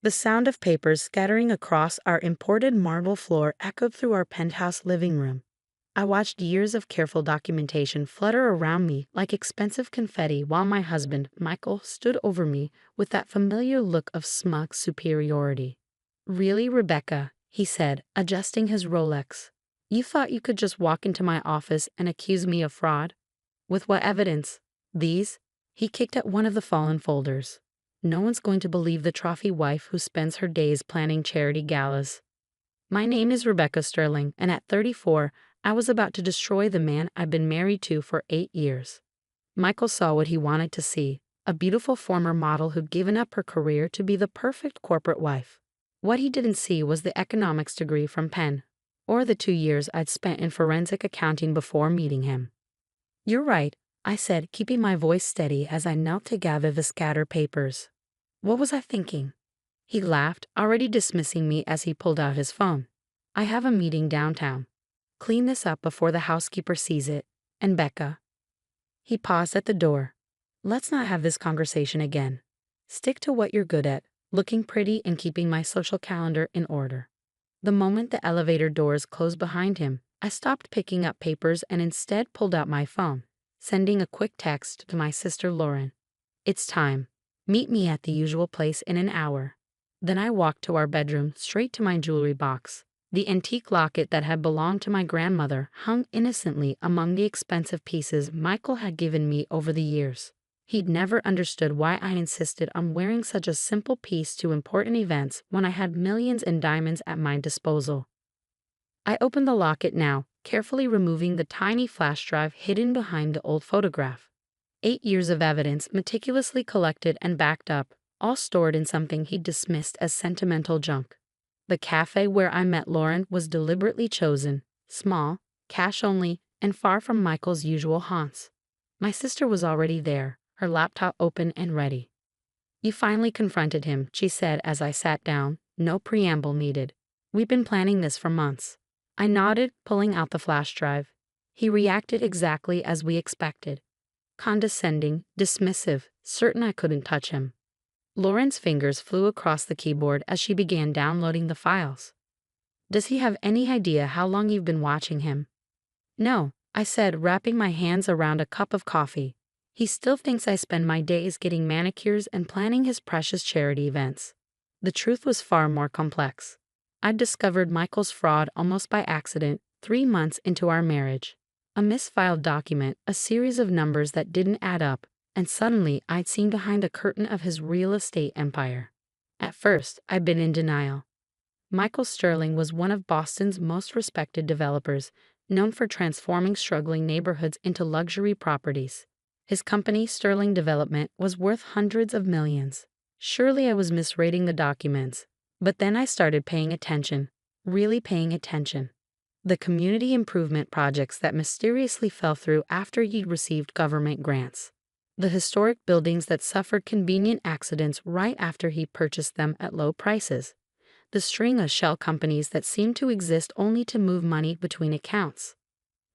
The sound of papers scattering across our imported marble floor echoed through our penthouse living room. I watched years of careful documentation flutter around me like expensive confetti while my husband, Michael, stood over me with that familiar look of smug superiority. "Really, Rebecca," he said, adjusting his Rolex. "You thought you could just walk into my office and accuse me of fraud? With what evidence? These?" He kicked at one of the fallen folders. "No one's going to believe the trophy wife who spends her days planning charity galas. My name is Rebecca Sterling, and at 34, I was about to destroy the man I've been married to for 8 years." Michael saw what he wanted to see, a beautiful former model who'd given up her career to be the perfect corporate wife. What he didn't see was the economics degree from Penn, or the 2 years I'd spent in forensic accounting before meeting him. "You're right," I said, keeping my voice steady as I knelt to gather the scattered papers. "What was I thinking?" He laughed, already dismissing me as he pulled out his phone. "I have a meeting downtown. Clean this up before the housekeeper sees it. And Becca." He paused at the door. "Let's not have this conversation again. Stick to what you're good at, looking pretty and keeping my social calendar in order." The moment the elevator doors closed behind him, I stopped picking up papers and instead pulled out my phone, sending a quick text to my sister Lauren. "It's time. Meet me at the usual place in an hour." Then I walked to our bedroom, straight to my jewelry box. The antique locket that had belonged to my grandmother hung innocently among the expensive pieces Michael had given me over the years. He'd never understood why I insisted on wearing such a simple piece to important events when I had millions in diamonds at my disposal. I opened the locket now, carefully removing the tiny flash drive hidden behind the old photograph. 8 years of evidence meticulously collected and backed up, all stored in something he dismissed as sentimental junk. The cafe where I met Lauren was deliberately chosen, small, cash only, and far from Michael's usual haunts. My sister was already there, her laptop open and ready. "You finally confronted him," she said as I sat down, no preamble needed. "We've been planning this for months." I nodded, pulling out the flash drive. He reacted exactly as we expected. Condescending, dismissive, certain I couldn't touch him. Lauren's fingers flew across the keyboard as she began downloading the files. "Does he have any idea how long you've been watching him?" "No," I said, wrapping my hands around a cup of coffee. "He still thinks I spend my days getting manicures and planning his precious charity events." The truth was far more complex. I'd discovered Michael's fraud almost by accident 3 months into our marriage. A misfiled document, a series of numbers that didn't add up, and suddenly I'd seen behind a curtain of his real estate empire. At first, I'd been in denial. Michael Sterling was one of Boston's most respected developers, known for transforming struggling neighborhoods into luxury properties. His company, Sterling Development, was worth hundreds of millions. Surely I was misreading the documents, but then I started paying attention, really paying attention. The community improvement projects that mysteriously fell through after he'd received government grants. The historic buildings that suffered convenient accidents right after he purchased them at low prices. The string of shell companies that seemed to exist only to move money between accounts.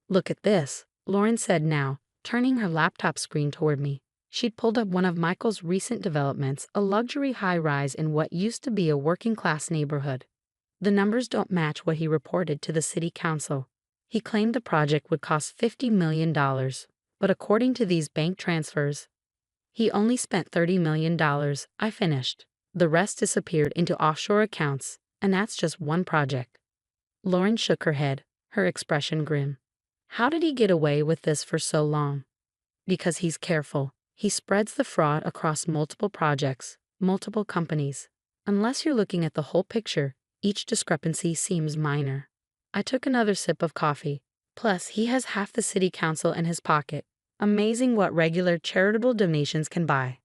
"Look at this," Lauren said now, turning her laptop screen toward me. She'd pulled up one of Michael's recent developments, a luxury high-rise in what used to be a working-class neighborhood. The numbers don't match what he reported to the city council. He claimed the project would cost $50 million, but according to these bank transfers, he only spent $30 million. I finished. The rest disappeared into offshore accounts, and that's just one project. Lauren shook her head, her expression grim. "How did he get away with this for so long?" "Because he's careful. He spreads the fraud across multiple projects, multiple companies. Unless you're looking at the whole picture, each discrepancy seems minor." I took another sip of coffee. "Plus, he has half the city council in his pocket. Amazing what regular charitable donations can buy."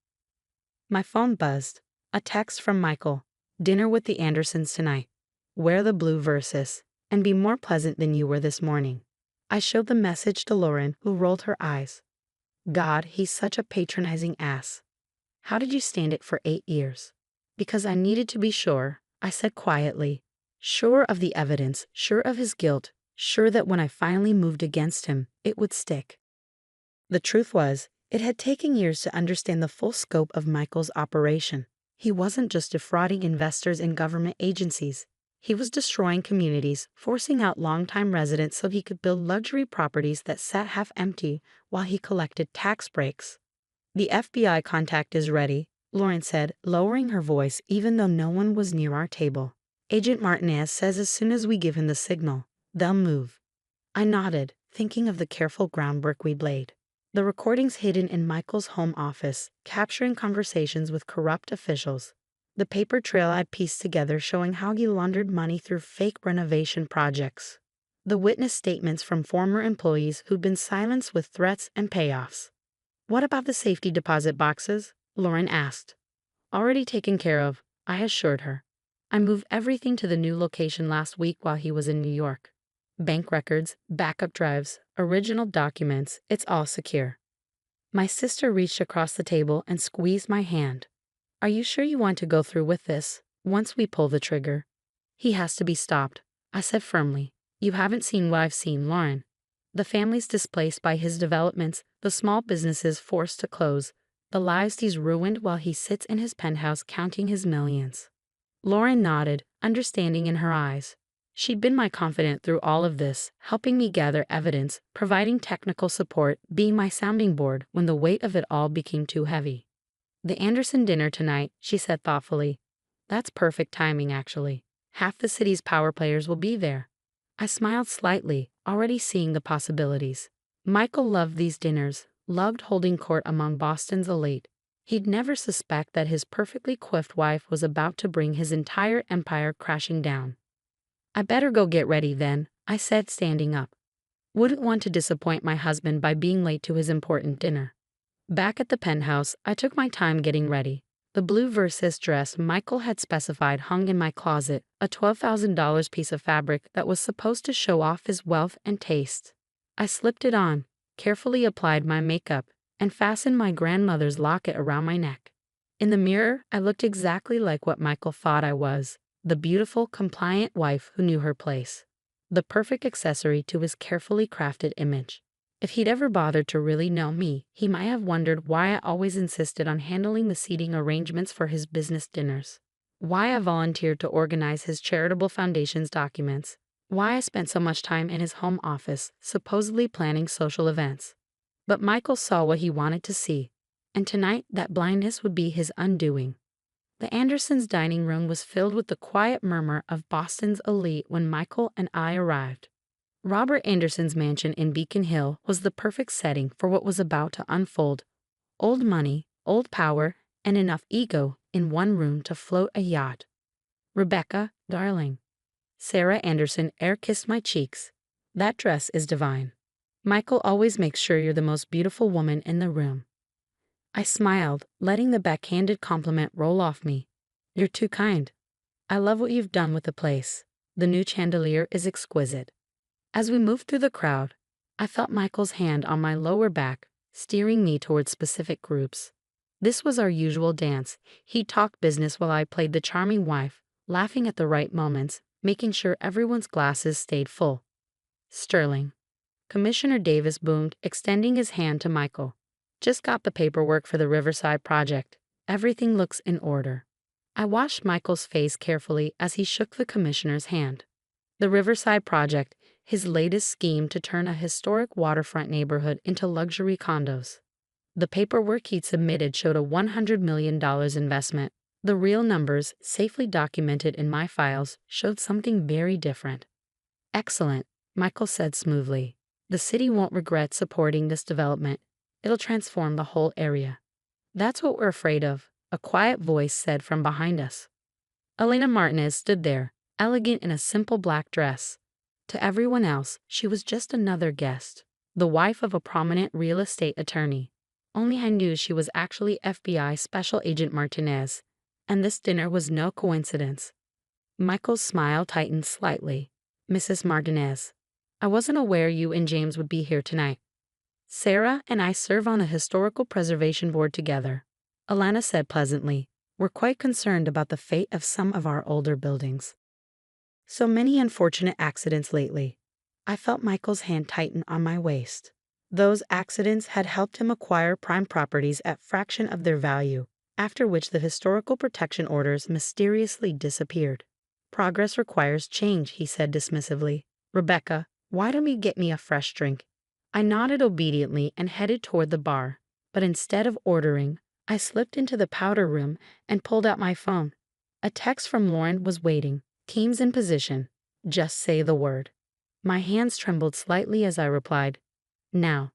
My phone buzzed. A text from Michael. "Dinner with the Andersons tonight. Wear the blue Versus, and be more pleasant than you were this morning." I showed the message to Lauren, who rolled her eyes. "God, he's such a patronizing ass. How did you stand it for 8 years?" "Because I needed to be sure," I said quietly. Sure of the evidence, sure of his guilt, sure that when I finally moved against him, it would stick. The truth was, it had taken years to understand the full scope of Michael's operation. He wasn't just defrauding investors and government agencies. He was destroying communities, forcing out longtime residents so he could build luxury properties that sat half empty while he collected tax breaks. "The FBI contact is ready," Lauren said, lowering her voice even though no one was near our table. "Agent Martinez says as soon as we give him the signal, they'll move." I nodded, thinking of the careful groundwork we'd laid. The recordings hidden in Michael's home office, capturing conversations with corrupt officials. The paper trail I'd pieced together showing how he laundered money through fake renovation projects. The witness statements from former employees who'd been silenced with threats and payoffs. "What about the safety deposit boxes?" Lauren asked. "Already taken care of," I assured her. "I moved everything to the new location last week while he was in New York. Bank records, backup drives, original documents, it's all secure." My sister reached across the table and squeezed my hand. "Are you sure you want to go through with this, once we pull the trigger?" "He has to be stopped," I said firmly. "You haven't seen what I've seen, Lauren. The families displaced by his developments, the small businesses forced to close, the lives he's ruined while he sits in his penthouse counting his millions." Lauren nodded, understanding in her eyes. She'd been my confidant through all of this, helping me gather evidence, providing technical support, being my sounding board when the weight of it all became too heavy. "The Anderson dinner tonight," she said thoughtfully. "That's perfect timing, actually. Half the city's power players will be there." I smiled slightly, already seeing the possibilities. Michael loved these dinners, loved holding court among Boston's elite. He'd never suspect that his perfectly coiffed wife was about to bring his entire empire crashing down. "I better go get ready then," I said, standing up. Wouldn't want to disappoint my husband by being late to his important dinner. Back at the penthouse, I took my time getting ready. The blue Versace dress Michael had specified hung in my closet, a $12,000 piece of fabric that was supposed to show off his wealth and taste. I slipped it on, carefully applied my makeup, and fastened my grandmother's locket around my neck. In the mirror, I looked exactly like what Michael thought I was. The beautiful, compliant wife who knew her place. The perfect accessory to his carefully crafted image. If he'd ever bothered to really know me, he might have wondered why I always insisted on handling the seating arrangements for his business dinners. Why I volunteered to organize his charitable foundation's documents. Why I spent so much time in his home office, supposedly planning social events. But Michael saw what he wanted to see, and tonight that blindness would be his undoing. The Andersons' dining room was filled with the quiet murmur of Boston's elite when Michael and I arrived. Robert Anderson's mansion in Beacon Hill was the perfect setting for what was about to unfold. Old money, old power, and enough ego in one room to float a yacht. "Rebecca, darling." Sarah Anderson air-kissed my cheeks. "That dress is divine. Michael always makes sure you're the most beautiful woman in the room." I smiled, letting the backhanded compliment roll off me. "You're too kind. I love what you've done with the place. The new chandelier is exquisite." As we moved through the crowd, I felt Michael's hand on my lower back, steering me towards specific groups. This was our usual dance. He talked business while I played the charming wife, laughing at the right moments, making sure everyone's glasses stayed full. "Sterling." Commissioner Davis boomed, extending his hand to Michael. "Just got the paperwork for the Riverside project. Everything looks in order." I watched Michael's face carefully as he shook the commissioner's hand. The Riverside project, his latest scheme to turn a historic waterfront neighborhood into luxury condos. The paperwork he'd submitted showed a $100 million investment. The real numbers, safely documented in my files, showed something very different. "Excellent," Michael said smoothly. "The city won't regret supporting this development. It'll transform the whole area." "That's what we're afraid of," a quiet voice said from behind us. Elena Martinez stood there, elegant in a simple black dress. To everyone else, she was just another guest, the wife of a prominent real estate attorney. Only I knew she was actually FBI Special Agent Martinez, and this dinner was no coincidence. Michael's smile tightened slightly. "Mrs. Martinez, I wasn't aware you and James would be here tonight. Sarah and I serve on a historical preservation board together," Alana said pleasantly. "We're quite concerned about the fate of some of our older buildings. So many unfortunate accidents lately." I felt Michael's hand tighten on my waist. Those accidents had helped him acquire prime properties at fraction of their value. after which the historical protection orders mysteriously disappeared. Progress requires change, he said dismissively. Rebecca, why don't you get me a fresh drink? I nodded obediently and headed toward the bar, but instead of ordering, I slipped into the powder room and pulled out my phone. A text from Lauren was waiting. Teams in position. Just say the word. My hands trembled slightly as I replied, now.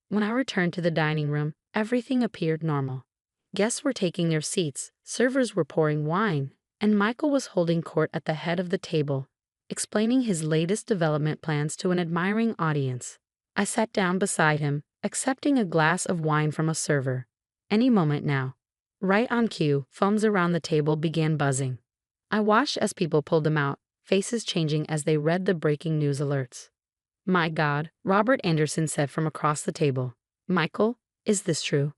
When I returned to the dining room, everything appeared normal. Guests were taking their seats, servers were pouring wine, and Michael was holding court at the head of the table, explaining his latest development plans to an admiring audience. I sat down beside him, accepting a glass of wine from a server. Any moment now. Right on cue, phones around the table began buzzing. I watched as people pulled them out, faces changing as they read the breaking news alerts. My God, Robert Anderson said from across the table. Michael, is this true?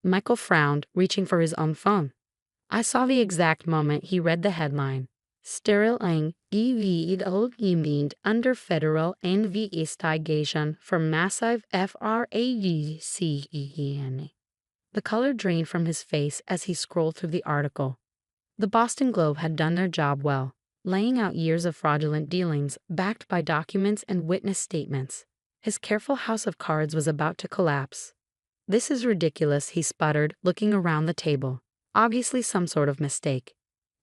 Michael frowned, reaching for his own phone. I saw the exact moment he read the headline. Sterling gemeint under federal investigation for massive fraud. The color drained from his face as he scrolled through the article. The Boston Globe had done their job well, laying out years of fraudulent dealings backed by documents and witness statements. His careful house of cards was about to collapse. This is ridiculous, he sputtered, looking around the table. Obviously some sort of mistake.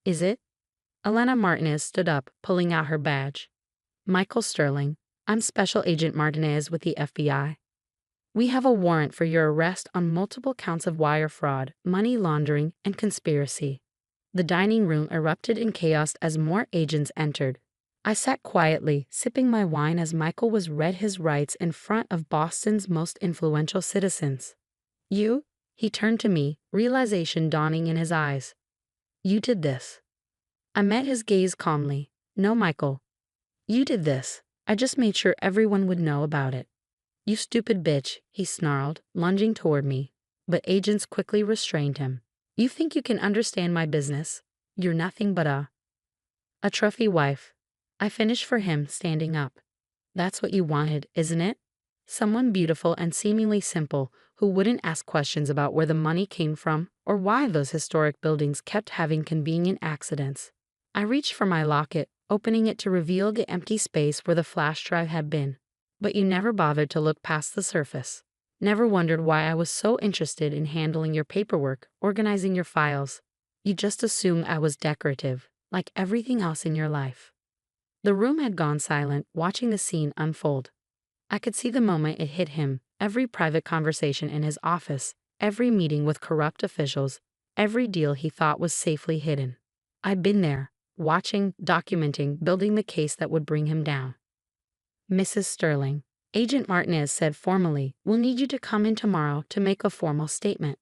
Is it? Elena Martinez stood up, pulling out her badge. Michael Sterling, I'm Special Agent Martinez with the FBI. We have a warrant for your arrest on multiple counts of wire fraud, money laundering, and conspiracy. The dining room erupted in chaos as more agents entered. I sat quietly, sipping my wine as Michael was read his rights in front of Boston's most influential citizens. You? He turned to me, realization dawning in his eyes. You did this. I met his gaze calmly. No, Michael. You did this. I just made sure everyone would know about it. You stupid bitch, he snarled, lunging toward me, but agents quickly restrained him. You think you can understand my business? You're nothing but a trophy wife. I finished for him, standing up. That's what you wanted, isn't it? Someone beautiful and seemingly simple who wouldn't ask questions about where the money came from or why those historic buildings kept having convenient accidents. I reached for my locket, opening it to reveal the empty space where the flash drive had been. But you never bothered to look past the surface. Never wondered why I was so interested in handling your paperwork, organizing your files. You just assumed I was decorative, like everything else in your life. The room had gone silent, watching the scene unfold. I could see the moment it hit him, every private conversation in his office, every meeting with corrupt officials, every deal he thought was safely hidden. I'd been there, watching, documenting, building the case that would bring him down. Mrs. Sterling, Agent Martinez said formally, we'll need you to come in tomorrow to make a formal statement.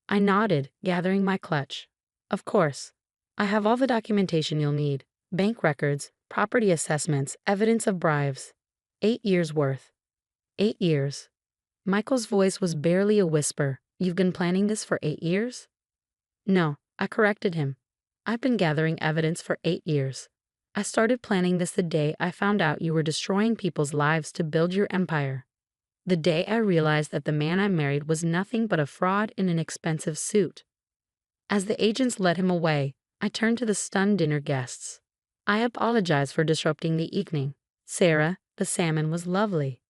I nodded, gathering my clutch. Of course. I have all the documentation you'll need. Bank records, property assessments, evidence of bribes. 8 years worth. 8 years. Michael's voice was barely a whisper. You've been planning this for 8 years? No, I corrected him. I've been gathering evidence for 8 years. I started planning this the day I found out you were destroying people's lives to build your empire. The day I realized that the man I married was nothing but a fraud in an expensive suit. As the agents led him away, I turned to the stunned dinner guests. I apologized for disrupting the evening. Sarah, the salmon was lovely.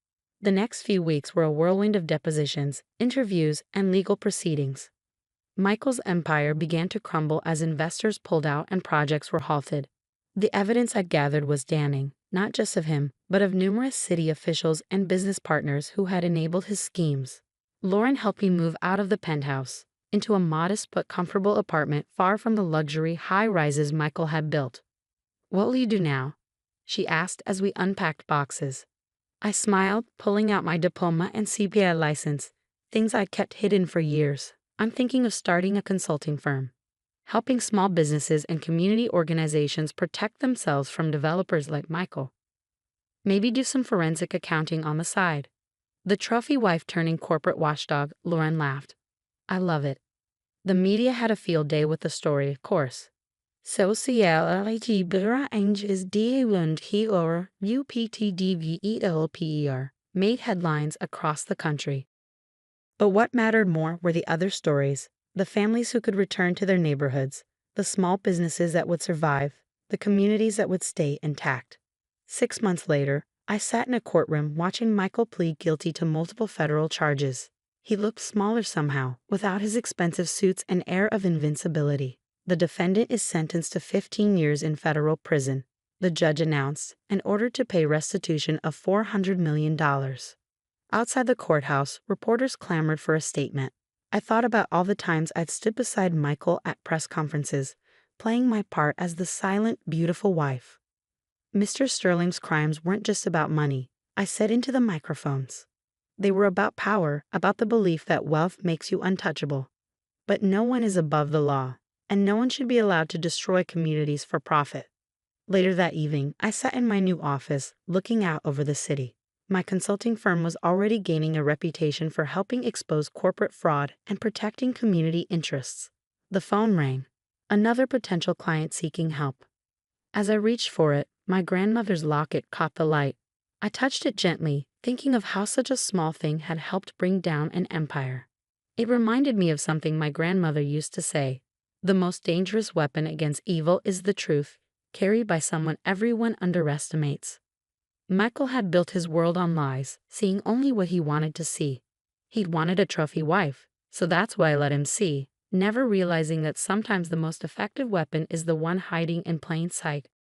The next few weeks were a whirlwind of depositions, interviews, and legal proceedings. Michael's empire began to crumble as investors pulled out and projects were halted. The evidence I'd gathered was damning, not just of him, but of numerous city officials and business partners who had enabled his schemes. Lauren helped me move out of the penthouse, into a modest but comfortable apartment far from the luxury high-rises Michael had built. What will you do now? She asked as we unpacked boxes. I smiled, pulling out my diploma and CPA license, things I'd kept hidden for years. I'm thinking of starting a consulting firm, helping small businesses and community organizations protect themselves from developers like Michael. Maybe do some forensic accounting on the side. The trophy wife turning corporate watchdog, Lauren laughed. I love it. The media had a field day with the story, of course. Sociality Angels und Heer UPTDVELPER made headlines across the country. But what mattered more were the other stories, The families who could return to their neighborhoods, the small businesses that would survive, the communities that would stay intact. 6 months later, I sat in a courtroom watching Michael plead guilty to multiple federal charges. He looked smaller somehow, without his expensive suits and air of invincibility. The defendant is sentenced to 15 years in federal prison, the judge announced, and ordered to pay restitution of $400 million. Outside the courthouse, reporters clamored for a statement. I thought about all the times I'd stood beside Michael at press conferences, playing my part as the silent, beautiful wife. Mr. Sterling's crimes weren't just about money, I said into the microphones. They were about power, about the belief that wealth makes you untouchable. But no one is above the law, and no one should be allowed to destroy communities for profit. Later that evening, I sat in my new office, looking out over the city. My consulting firm was already gaining a reputation for helping expose corporate fraud and protecting community interests. The phone rang. Another potential client seeking help. As I reached for it, my grandmother's locket caught the light. I touched it gently, thinking of how such a small thing had helped bring down an empire. It reminded me of something my grandmother used to say. The most dangerous weapon against evil is the truth, carried by someone everyone underestimates. Michael had built his world on lies, seeing only what he wanted to see. He'd wanted a trophy wife, so that's why I let him see, never realizing that sometimes the most effective weapon is the one hiding in plain sight.